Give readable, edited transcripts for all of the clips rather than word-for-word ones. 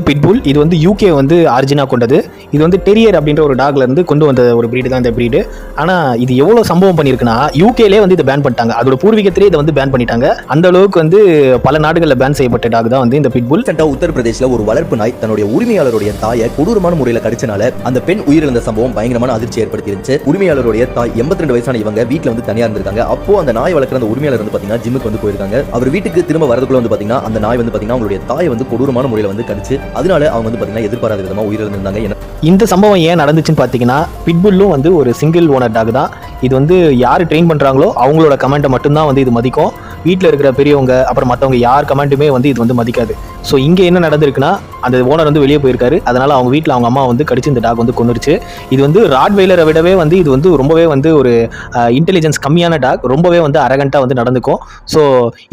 Pit bull. இது வந்து UK வந்து ஆரிஜினா கொண்டது. இது வந்து டெரியர் அப்படின்ற ஒரு டாக்ல இருந்து கொண்டு வந்த ஒரு பிரீடு தான் இந்த பிரீடு. ஆனால் இது எவ்வளோ சம்பவம் பண்ணியிருக்குன்னா, யூகேலே வந்து இதை பேன் பண்ணிட்டாங்க. அதோட பூர்வீகத்திலே இதை வந்து பேன் பண்ணிட்டாங்க. அந்த அளவுக்கு வந்து பல நாடுகளில் பேன் செய்யப்பட்ட டாக் தான் வந்து இந்த பிட்புல். உத்தரப்பிரதேசில் ஒரு வளர்ப்பு நாய் தன்னுடைய உரிமையாளருடைய தாயை கொடூரமான முறையில் கடிச்சனால அந்த பெண் உயிரிழந்த சம்பவம் பயங்கரமான அதிர்ச்சி ஏற்படுத்திருந்துச்சு. உரிமையாளருடைய தாய் 82 வயசான இவங்க வீட்டில் வந்து தனியாக இருந்திருக்காங்க. அப்போ அந்த நாய் வளர்க்குற அந்த உரிமையாளர் வந்து பார்த்தீங்கன்னா ஜிம்முக்கு வந்து போயிருக்காங்க. அவர் வீட்டுக்கு திரும்ப வரதுக்குள்ள வந்து பார்த்தீங்கன்னா அந்த நாய் வந்து பார்த்தீங்கன்னா அவங்களுடைய தாயை வந்து கொடூரமான முறையில் வந்து கடிச்சு, அதனால அவங்க வந்து பார்த்தீங்கன்னா எதிர்பாராத விதமாக உயிரிழந்திருந்தாங்க. இந்த சம்பவம் ஏன் நடந்துச்சுன்னு பார்த்தீங்கன்னா, பிட்புல்லும் வந்து ஒரு சிங்கிள் ஓனர் டாக் தான். இது வந்து யார் ட்ரெயின் பண்ணுறாங்களோ அவங்களோட கமெண்ட்டை மட்டும்தான் வந்து இது மதிக்கும். வீட்டில் இருக்கிற பெரியவங்க அப்புறம் மற்றவங்க யார் கமெண்ட்டுமே வந்து இது வந்து மதிக்காது. ஸோ இங்கே என்ன நடந்திருக்குன்னா, அந்த ஓனர் வந்து வெளியே போயிருக்காரு. அதனால் அவங்க வீட்டில் அவங்க அம்மா வந்து கடிச்சு இந்த டாக் வந்து கொன்னுருச்சு. இது வந்து ராட்வெய்லரை விடவே வந்து இது வந்து ரொம்பவே வந்து ஒரு இன்டெலிஜென்ஸ் கம்மியான டாக். ரொம்பவே வந்து அரகண்ட்டாக வந்து நடந்துக்கும். ஸோ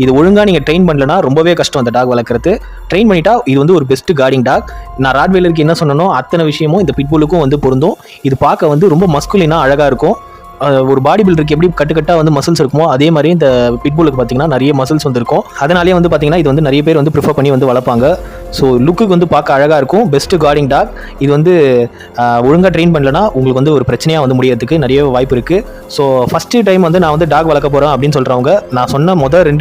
இது ஒழுங்காக நீங்கள் ட்ரெயின் பண்ணலன்னா ரொம்பவே கஷ்டம் அந்த டாக் வளர்க்குறது. ட்ரெயின் பண்ணிட்டா இது வந்து ஒரு பெஸ்ட் கார்டிங் டாக். நான் ராட்வெய்லருக்கு என்ன சொன்னனோ அத்தனை விஷயமும் இந்த பிட்புலுக்கும் வந்து பொருந்தும். இது பார்க்க வந்து ரொம்ப மஸ்குலினாக அழகாக இருக்கும். ஒரு பாடி பில்டருக்கு எப்படி கட்டுக்கட்டாக வந்து மசில்ஸ் இருக்குமோ அதே மாதிரி இந்த பிட்புலுக்கு பார்த்தீங்கன்னா நிறைய மசில்ஸ் வந்து இருக்கும். அதனாலேயே வந்து பார்த்தீங்கன்னா இது வந்து நிறைய பேர் வந்து ப்ரிஃபர் பண்ணி வந்து வளர்ப்பாங்க. ஸோ லுக்குக்கு வந்து பார்க்க அழகாக இருக்கும். Best guarding dog. இது வந்து ஒழுங்காக ட்ரெயின் பண்ணலன்னா உங்களுக்கு வந்து ஒரு பிரச்சனையாக வந்து முடியறதுக்கு நிறைய வாய்ப்பு இருக்குது. ஸோ ஃபஸ்ட்டு டைம் வந்து நான் வந்து டாக் வளர்க்க போகிறேன் அப்படின்னு சொல்கிறவங்க, நான் சொன்ன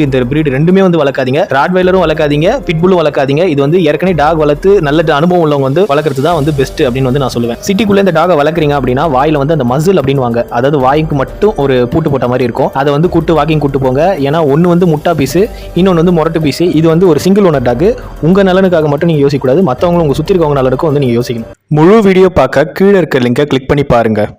இந்த பிரீடு ரெண்டுமே வந்து வளர்க்காதீங்க. ராட்வெய்லரும் வளர்க்காதீங்க, பிட்புல்லும் வளர்க்காதீங்க. இது வந்து ஏற்கனவே டாக் வளர்த்து நல்ல அனுபவம் உள்ளவங்க வந்து வளர்க்குறது தான் வந்து பெஸ்ட் அப்படின்னு வந்து நான் சொல்லுவேன். சிட்டிக்குள்ளே இந்த டாகை வளர்க்குறீங்க அப்படின்னா வாயில் வந்து அந்த மசில் அப்படின்னு வாங்க, அதாவது வாய்க்கு மட்டும் ஒரு பூட்டு போட்ட மாதிரி இருக்கும். அதை வந்து வாக்கிங் கூட்டு போங்க. ஏன்னா ஒன்று வந்து முட்டா பீஸு, இன்னொன்று வந்து மொரட்டு பீஸு. இது வந்து ஒரு சிங்கிள் ஓனர் டாக். உங்கள் நலனுக்காக மட்டும் நீங்கள் யோசிக்கக்கூடாது, மற்றவங்களும் உங்கள் சுற்றி இருக்கவங்க நலனுக்கும் வந்து நீங்கள் யோசிக்கணும். முழு வீடியோ பார்க்க கீழே இருக்க லிங்கை கிளிக் பண்ணி பாருங்கள்.